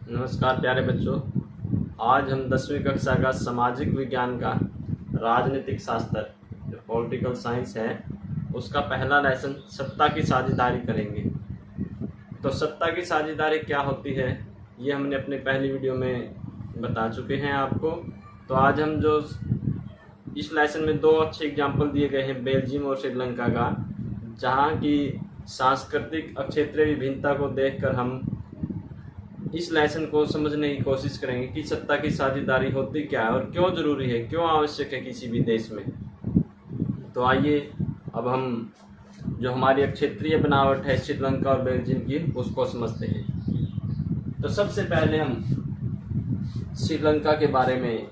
नमस्कार प्यारे बच्चों। आज हम 10वीं कक्षा का सामाजिक विज्ञान का राजनीतिक शास्त्र जो पॉलिटिकल साइंस है उसका पहला लेसन सत्ता की साझेदारी करेंगे। तो सत्ता की साझेदारी क्या होती है ये हमने अपने पहली वीडियो में बता चुके हैं आपको। तो आज हम जो इस लेसन में दो अच्छे एग्जाम्पल दिए गए हैं बेल्जियम और श्रीलंका का, जहाँ की सांस्कृतिक और क्षेत्रीय विभिन्नता को देखकर हम इस लेसन को समझने की कोशिश करेंगे कि सत्ता की साझेदारी होती क्या है और क्यों जरूरी है, क्यों आवश्यक है किसी भी देश में। तो आइए अब हम जो हमारी क्षेत्रीय बनावट है श्रीलंका और बेल्जियम की उसको समझते हैं। तो सबसे पहले हम श्रीलंका के बारे में,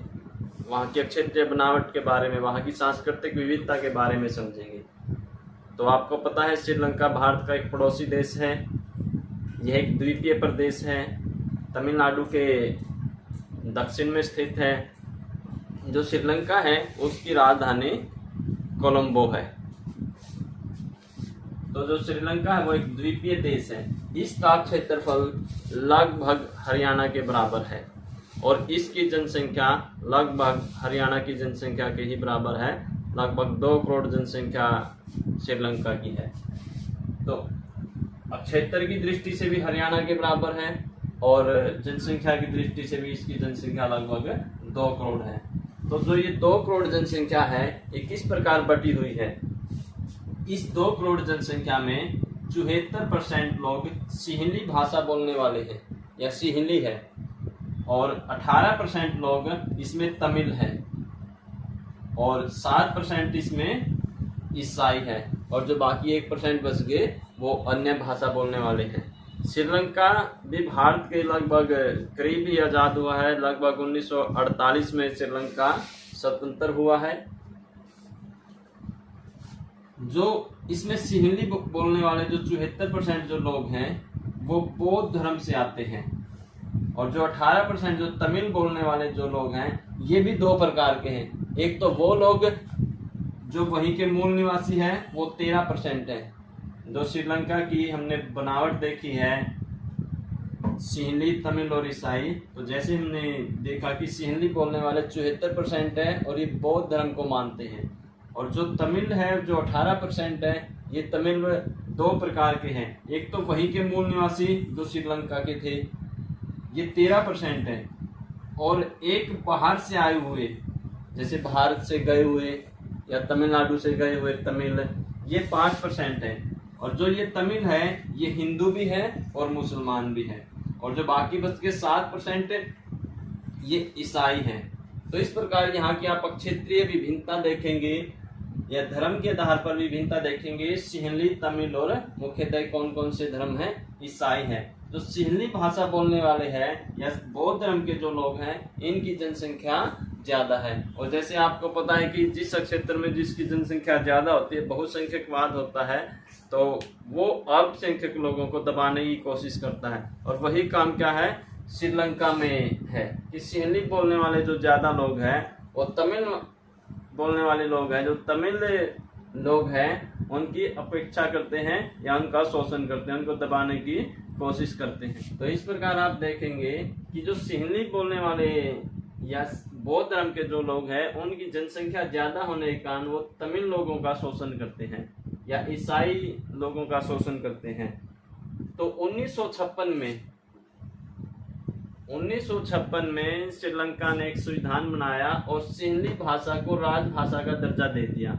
वहाँ की क्षेत्रीय बनावट के बारे में, वहाँ की सांस्कृतिक विविधता के बारे में समझेंगे। तो आपको पता है श्रीलंका भारत का एक पड़ोसी देश है। यह एक द्वीपीय प्रदेश है, तमिलनाडु के दक्षिण में स्थित है। जो श्रीलंका है उसकी राजधानी कोलंबो है। तो जो श्रीलंका है वो एक द्वीपीय देश है। इसका क्षेत्रफल लगभग हरियाणा के बराबर है और इसकी जनसंख्या लगभग हरियाणा की जनसंख्या के ही बराबर है। लगभग 2 करोड़ जनसंख्या श्रीलंका की है। तो क्षेत्र की दृष्टि से भी हरियाणा के बराबर है और जनसंख्या की दृष्टि से भी इसकी जनसंख्या लगभग 2 करोड़ है। तो जो ये 2 करोड़ जनसंख्या है ये किस प्रकार बटी हुई है? इस 2 करोड़ जनसंख्या में 74% लोग सिंहली भाषा बोलने वाले हैं या सिंहली है और 18% लोग इसमें तमिल है और 7% इसमें ईसाई है और जो बाकी 1% बच गए वो अन्य भाषा बोलने वाले हैं। श्रीलंका भी भारत के लगभग करीब ही आज़ाद हुआ है। लगभग 1948 में श्रीलंका स्वतंत्र हुआ है। जो इसमें सिंहली बोलने वाले जो 74% जो लोग हैं वो बौद्ध धर्म से आते हैं और जो 18% जो तमिल बोलने वाले जो लोग हैं ये भी 2 प्रकार के हैं। एक तो वो लोग जो वहीं के मूल निवासी हैं वो 13% है। जो श्रीलंका की हमने बनावट देखी है सिंहली, तमिल और ईसाई, तो जैसे हमने देखा कि सिंहली बोलने वाले 74% है और ये बौद्ध धर्म को मानते हैं और जो तमिल है जो 18% है ये तमिल 2 प्रकार के हैं। एक तो वहीं के मूल निवासी जो श्रीलंका के थे ये 13% है और एक बाहर से आए हुए जैसे भारत से गए हुए या तमिलनाडु से गए हुए तमिल ये 5% है और जो ये तमिल है ये हिंदू भी है और मुसलमान भी है और जो बाकी बच के 7% ये ईसाई हैं। तो इस प्रकार यहाँ की आप क्षेत्रीय विभिन्नता देखेंगे या धर्म के आधार पर विभिन्नता देखेंगे। सिंहली, तमिल और मुख्यतः कौन कौन से धर्म हैं? ईसाई हैं। जो सिंहली भाषा बोलने वाले हैं या बौद्ध धर्म के जो लोग हैं इनकी जनसंख्या ज्यादा है और जैसे आपको पता है कि जिस क्षेत्र में जिसकी जनसंख्या ज्यादा होती है, बहुसंख्यकवाद होता है, तो वो अल्पसंख्यक लोगों को दबाने की कोशिश करता है और वही काम क्या है श्रीलंका में है कि सिंहली बोलने वाले जो ज्यादा लोग हैं वो तमिल बोलने वाले लोग हैं, जो तमिल लोग हैं उनकी अपेक्षा करते हैं या उनका शोषण करते हैं, उनको दबाने की कोशिश करते हैं। तो इस प्रकार आप देखेंगे कि जो सिंहली बोलने वाले या बौद्ध धर्म के जो लोग हैं उनकी जनसंख्या ज्यादा होने के कारण वो तमिल लोगों का शोषण करते हैं या ईसाई लोगों का शोषण करते हैं। तो 1956 में श्रीलंका ने एक संविधान बनाया और सिंहली भाषा को राजभाषा का दर्जा दे दिया।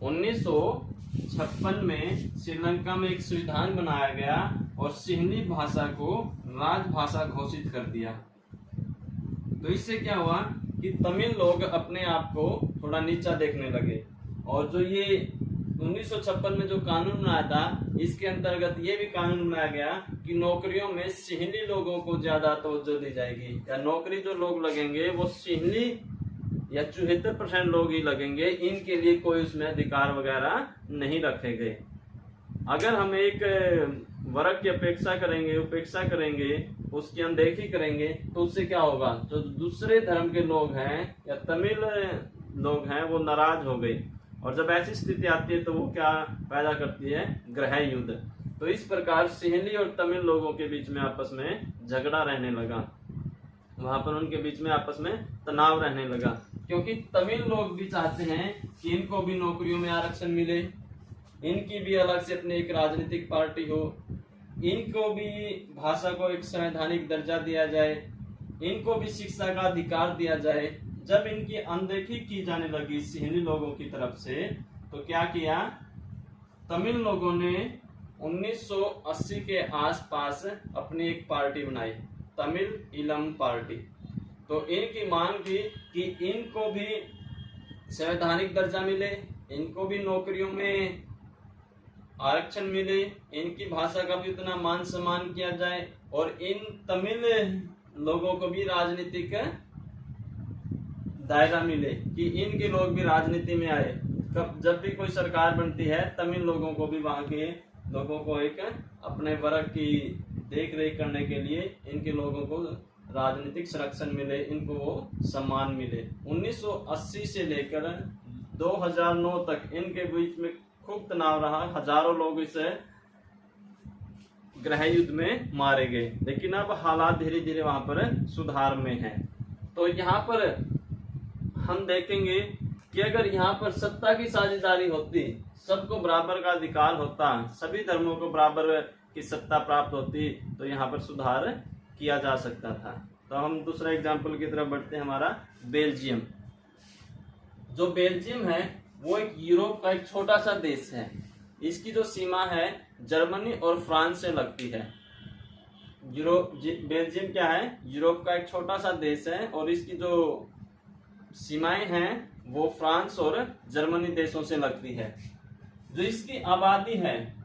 1956 में श्रीलंका में एक संविधान बनाया गया और सिंहली भाषा को राजभाषा घोषित कर दिया। तो इससे क्या हुआ कि तमिल लोग अपने आप को थोड़ा नीचा देखने लगे और जो ये 1956 में जो कानून बनाया था इसके अंतर्गत ये भी कानून बनाया गया कि नौकरियों में सिंहली लोगों को ज्यादा तवज्जो दी जाएगी या नौकरी जो लोग लगेंगे वो सिंहली या 74% लोग ही लगेंगे। इनके लिए कोई उसमें अधिकार वगैरह नहीं रखे गए। अगर हम एक वर्ग की उपेक्षा करेंगे उसकी अनदेखी करेंगे तो उससे क्या होगा? जो दूसरे धर्म के लोग हैं या तमिल लोग हैं वो नाराज हो गए और जब ऐसी स्थिति आती है तो वो क्या पैदा करती है? गृह युद्ध। तो इस प्रकार सिंहली और तमिल लोगों के बीच में आपस में झगड़ा रहने लगा, वहां पर उनके बीच में आपस में तनाव रहने लगा, क्योंकि तमिल लोग भी चाहते हैं कि इनको भी नौकरियों में आरक्षण मिले, इनकी भी अलग से अपनी एक राजनीतिक पार्टी हो, इनको भी भाषा को एक संवैधानिक दर्जा दिया जाए, इनको भी शिक्षा का अधिकार दिया जाए। जब इनकी अनदेखी की जाने लगी सिंहली लोगों की तरफ से, तो क्या किया, तमिल लोगों ने 1980 के आसपास अपनी एक पार्टी बनाई, तमिल ईलम पार्टी। तो इनकी मांग की कि इनको भी संवैधानिक दर्जा मिले, इनको भी नौकरियों में आरक्षण मिले, इनकी भाषा का भी उतना मान सम्मान किया जाए, और इन तमिल लोगों को भी राजनीतिक दायरा मिले कि इनके लोग भी राजनीति में आए। जब भी कोई सरकार बनती है, तमिल लोगों को भी वहां के लोगों को एक अपने वर्ग की देख रेख करने के लिए इनके लोगों को राजनीतिक संरक्षण मिले, इनको वो सम्मान मिले। 1980 से लेकर 2009 तक इनके बीच में खूब तनाव रहा, हजारों लोग इस गृह युद्ध में मारे गए, लेकिन अब हालात धीरे धीरे वहां पर सुधार में हैं। तो यहाँ पर हम देखेंगे कि अगर यहाँ पर सत्ता की साझेदारी होती, सबको बराबर का अधिकार होता, सभी धर्मों को बराबर की सत्ता प्राप्त होती, तो यहाँ पर सुधार किया जा सकता था। तो हम दूसरा एग्जाम्पल की तरफ बढ़ते हैं, हमारा बेल्जियम। जो बेल्जियम है वो एक यूरोप का एक छोटा सा देश है। इसकी जो सीमा है जर्मनी और फ्रांस से लगती है। बेल्जियम क्या है, यूरोप का एक छोटा सा देश है, और इसकी जो सीमाएं हैं वो फ्रांस और जर्मनी देशों से लगती है। जो इसकी आबादी है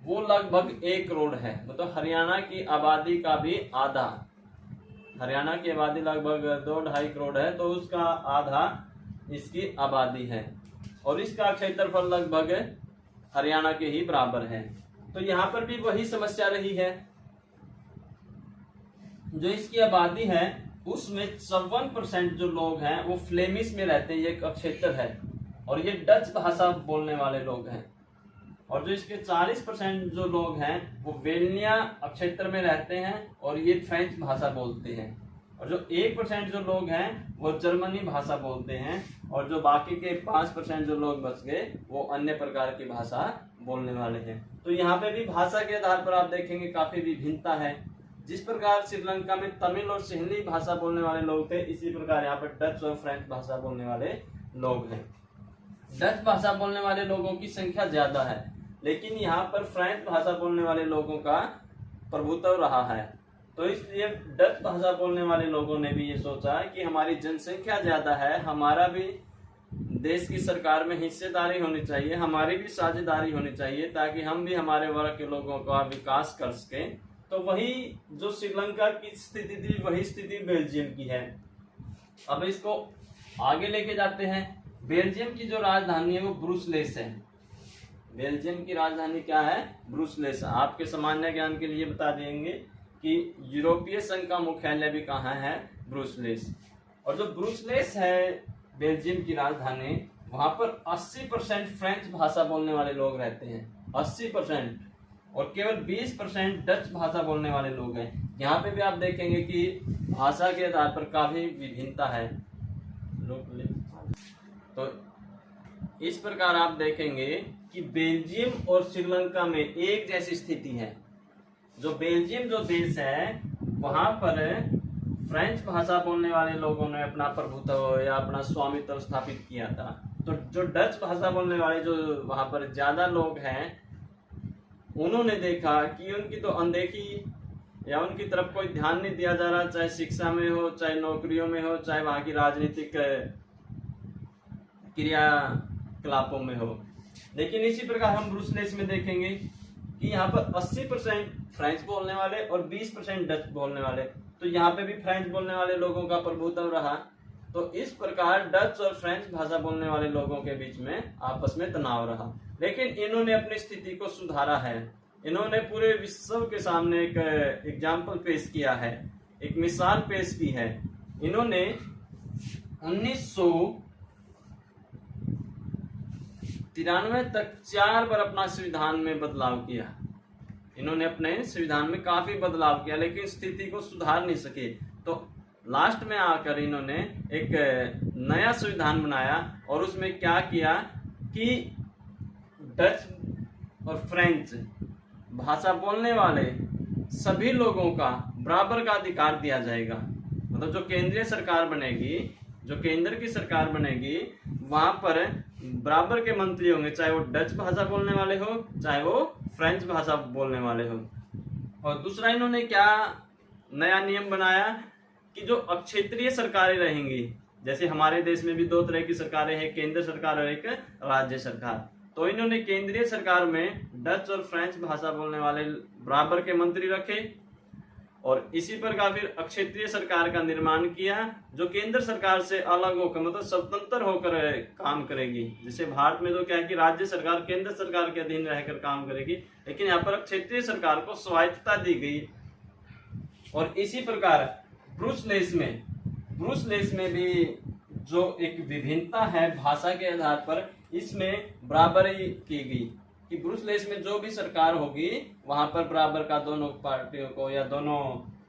वो लगभग 1 करोड़ है, मतलब हरियाणा की आबादी का भी आधा। हरियाणा की आबादी लगभग 2-2.5 करोड़ है, तो उसका आधा इसकी आबादी है, और इसका क्षेत्रफल लगभग हरियाणा के ही बराबर है। तो यहाँ पर भी वही समस्या रही है। जो इसकी आबादी है उसमें 54% जो लोग हैं वो फ्लेमिश में रहते हैं, ये एक क्षेत्र है, और ये डच भाषा बोलने वाले लोग हैं। और जो इसके 40% जो लोग हैं वो वेलनिया क्षेत्र में रहते हैं, और ये फ्रेंच भाषा बोलते हैं। और जो 1% जो लोग हैं वो जर्मनी भाषा बोलते हैं, और जो बाकी के 5% जो लोग बच गए वो अन्य प्रकार की भाषा बोलने वाले हैं। तो यहाँ पे भी भाषा के आधार पर आप देखेंगे काफी विभिन्नता है। जिस प्रकार श्रीलंका में तमिल और सिंहली भाषा बोलने वाले लोग थे, इसी प्रकार यहाँ पर डच और फ्रेंच भाषा बोलने वाले लोग हैं। डच भाषा बोलने वाले लोगों की संख्या ज्यादा है, लेकिन यहाँ पर फ्रेंच भाषा बोलने वाले लोगों का प्रभुत्व रहा है। तो इसलिए डच भाषा बोलने वाले लोगों ने भी ये सोचा कि हमारी जनसंख्या ज्यादा है, हमारा भी देश की सरकार में हिस्सेदारी होनी चाहिए, हमारी भी साझेदारी होनी चाहिए, ताकि हम भी हमारे वर्ग के लोगों का विकास कर सकें। तो वही जो श्रीलंका की स्थिति थी वही स्थिति बेल्जियम की है। अब इसको आगे लेके जाते हैं। बेल्जियम की जो राजधानी है वो ब्रुसेल्स है। बेल्जियम की राजधानी क्या है, ब्रुसेल्स। आपके सामान्य ज्ञान के लिए बता देंगे कि यूरोपीय संघ का मुख्यालय भी कहाँ है, ब्रुसेल्स। और जो ब्रुसेल्स है बेल्जियम की राजधानी, वहां पर 80% फ्रेंच भाषा बोलने वाले लोग रहते हैं, 80%, और केवल 20% डच भाषा बोलने वाले लोग हैं। यहाँ पे भी आप देखेंगे कि भाषा के आधार पर काफी विभिन्नता है। तो इस प्रकार आप देखेंगे कि बेल्जियम और श्रीलंका में एक जैसी स्थिति है। जो बेल्जियम जो देश है वहां पर फ्रेंच भाषा बोलने वाले लोगों ने अपना प्रभुत्व या अपना स्वामित्व स्थापित किया था। तो जो डच भाषा बोलने वाले जो वहां पर ज्यादा लोग हैं, उन्होंने देखा कि उनकी तो अनदेखी या उनकी तरफ कोई ध्यान नहीं दिया जा रहा, चाहे शिक्षा में हो, चाहे नौकरियों में हो, चाहे वहां की राजनीतिक क्रियाकलापों में हो। लेकिन इसी प्रकार हम ब्रुसेल्स में देखेंगे कि यहाँ पर 80% फ्रेंच बोलने वाले और 20% डच बोलने वाले। तो यहाँ पे भी फ्रेंच बोलने वाले लोगों का प्रभुत्व रहा। तो इस प्रकार डच और फ्रेंच भाषा बोलने वाले लोगों के बीच में आपस में तनाव रहा। लेकिन इन्होंने अपनी स्थिति को सुधारा है। इन्होंने पूरे विश्व के सामने एक एग्जाम्पल पेश किया है, एक मिसाल पेश की है। इन्होंने 1993 तक 4 बार अपना संविधान में बदलाव किया। इन्होंने अपने संविधान में काफी बदलाव किया, लेकिन स्थिति को सुधार नहीं सके। तो लास्ट में आकर इन्होंने एक नया संविधान बनाया और उसमें क्या किया कि डच और फ्रेंच भाषा बोलने वाले सभी लोगों का बराबर का अधिकार दिया जाएगा। मतलब जो केंद्रीय सरकार बनेगी, जो केंद्र की सरकार बनेगी, वहां पर बराबर के मंत्री होंगे, चाहे वो डच भाषा बोलने वाले हो, चाहे वो फ्रेंच भाषा बोलने वाले हो। और दूसरा इन्होंने क्या नया नियम बनाया कि जो क्षेत्रीय सरकारें रहेंगी, जैसे हमारे देश में भी दो तरह की सरकारें हैं, केंद्र सरकार और एक राज्य सरकार। तो इन्होंने केंद्रीय सरकार में डच और फ्रेंच भाषा बोलने वाले बराबर के मंत्री रखे और इसी प्रकार फिर क्षेत्रीय सरकार का निर्माण किया जो केंद्र सरकार से अलग होकर, मतलब स्वतंत्र होकर काम करेगी। जैसे भारत में तो क्या है कि राज्य सरकार केंद्र सरकार के अधीन रहकर काम करेगी, लेकिन यहाँ पर क्षेत्रीय सरकार को स्वायत्तता दी गई। और इसी प्रकार ब्रूसलेस में भी जो एक विभिन्नता है भाषा के आधार पर, इसमें बराबरी की गई कि ब्रूसलेस में जो भी सरकार होगी वहां पर बराबर का दोनों पार्टियों को या दोनों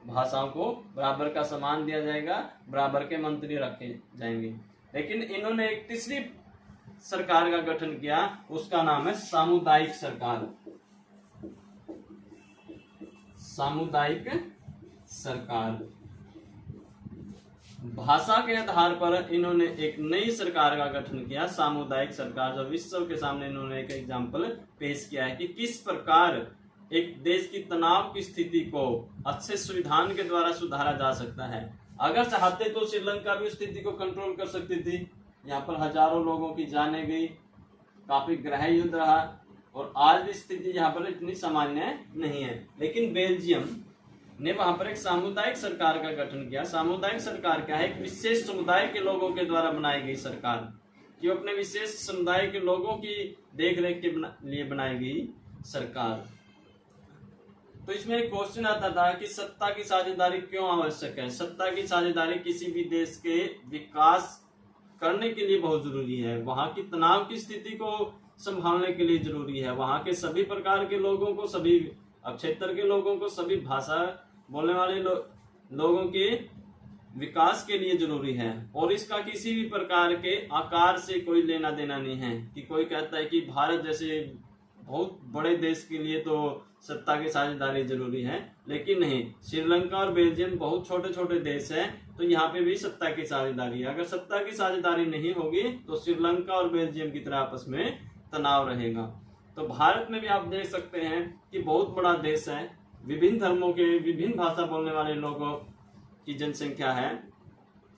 भाषाओं को बराबर का सम्मान दिया जाएगा, बराबर के मंत्री रखे जाएंगे। लेकिन इन्होंने एक तीसरी सरकार का गठन किया, उसका नाम है सामुदायिक सरकार। सामुदायिक सरकार भाषा के आधार पर इन्होंने एक नई सरकार का गठन किया, सामुदायिक सरकार। जो विश्व के सामने इन्होंने एक एग्जाम्पल पेश किया है कि किस प्रकार एक देश की तनाव की स्थिति को अच्छे संविधान के द्वारा सुधारा जा सकता है। अगर चाहते तो श्रीलंका भी उस स्थिति को कंट्रोल कर सकती थी। यहाँ पर हजारों लोगों की जानें गई, काफी गृह युद्ध रहा और आज भी स्थिति यहाँ पर इतनी सामान्य नहीं है। लेकिन बेल्जियम ने वहां पर एक सामुदायिक सरकार का गठन किया। सामुदायिक सरकार क्या है? एक विशेष समुदाय के लोगों के द्वारा बनाई गई सरकार, कि अपने विशेष समुदाय के लोगों की देखरेख के लिए बनाई गई सरकार। तो इसमें एक क्वेश्चन आता था कि सत्ता की साझेदारी क्यों आवश्यक है? सत्ता की साझेदारी किसी भी देश के विकास करने के लिए बहुत जरूरी है, वहां की तनाव की स्थिति को संभालने के लिए जरूरी है, वहां के सभी प्रकार के लोगों को, सभी क्षेत्र के लोगों को, सभी भाषा बोलने वाले लोगों के विकास के लिए जरूरी है। और इसका किसी भी प्रकार के आकार से कोई लेना देना नहीं है कि कोई कहता है कि भारत जैसे बहुत बड़े देश के लिए तो सत्ता की साझेदारी जरूरी है, लेकिन नहीं। श्रीलंका और बेल्जियम बहुत छोटे छोटे देश हैं, तो यहाँ पे भी सत्ता की साझेदारी है। अगर सत्ता की साझेदारी नहीं होगी तो श्रीलंका और बेल्जियम की तरह आपस में तनाव रहेगा। तो भारत में भी आप देख सकते हैं कि बहुत बड़ा देश है, विभिन्न धर्मों के, विभिन्न भाषा बोलने वाले लोगों की जनसंख्या है,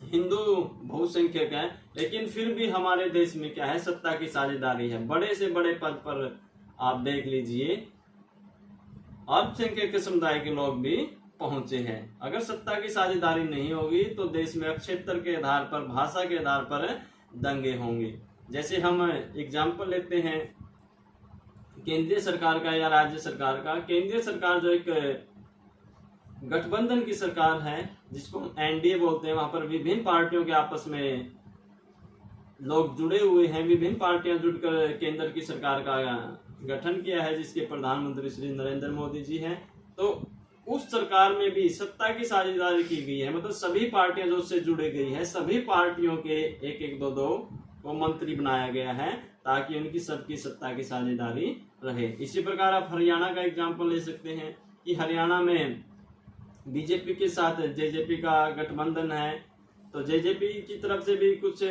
हिंदू बहुसंख्यक है, लेकिन फिर भी हमारे देश में क्या है? सत्ता की साझेदारी है। बड़े से बड़े पद पर आप देख लीजिए अल्पसंख्यक समुदाय के लोग भी पहुंचे हैं। अगर सत्ता की साझेदारी नहीं होगी तो देश में क्षेत्र के आधार पर, भाषा के आधार पर दंगे होंगे। जैसे हम एग्जाम्पल लेते हैं केंद्रीय सरकार का या राज्य सरकार का। केंद्रीय सरकार जो एक गठबंधन की सरकार है जिसको हम एनडीए बोलते हैं, वहां पर विभिन्न पार्टियों के आपस में लोग जुड़े हुए हैं, विभिन्न पार्टियां जुड़कर केंद्र की सरकार का गठन किया है, जिसके प्रधानमंत्री श्री नरेंद्र मोदी जी हैं। तो उस सरकार में भी सत्ता की साझेदारी की गई है, मतलब सभी पार्टियां जो उससे जुड़े गई है, सभी पार्टियों के एक एक दो दो को मंत्री बनाया गया है ताकि उनकी सबकी सत्ता की साझेदारी रहे। इसी प्रकार आप हरियाणा का एग्जाम्पल ले सकते हैं कि हरियाणा में बीजेपी के साथ जेजेपी का गठबंधन है, तो जेजेपी की तरफ से भी कुछ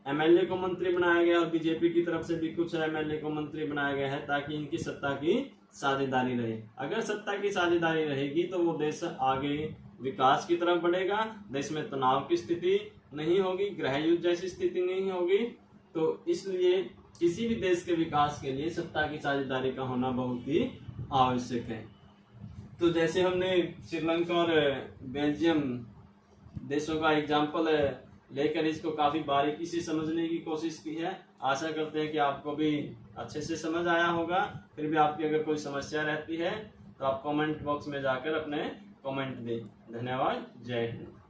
एमएलए को मंत्री बनाया गया और बीजेपी की तरफ से भी कुछ एमएलए को मंत्री बनाया गया है ताकि इनकी सत्ता की साझेदारी रहे। अगर सत्ता की साझेदारी रहेगी तो वो देश आगे विकास की तरफ बढ़ेगा, देश में तनाव की स्थिति नहीं होगी, गृह युद्ध जैसी स्थिति नहीं होगी। तो इसलिए किसी भी देश के विकास के लिए सत्ता की साझेदारी का होना बहुत ही आवश्यक है। तो जैसे हमने श्रीलंका और बेल्जियम देशों का एग्जाम्पल लेकर इसको काफी बारीकी से समझने की कोशिश की है। आशा करते हैं कि आपको भी अच्छे से समझ आया होगा। फिर भी आपकी अगर कोई समस्या रहती है तो आप कमेंट बॉक्स में जाकर अपने कमेंट दें। धन्यवाद। जय हिंद।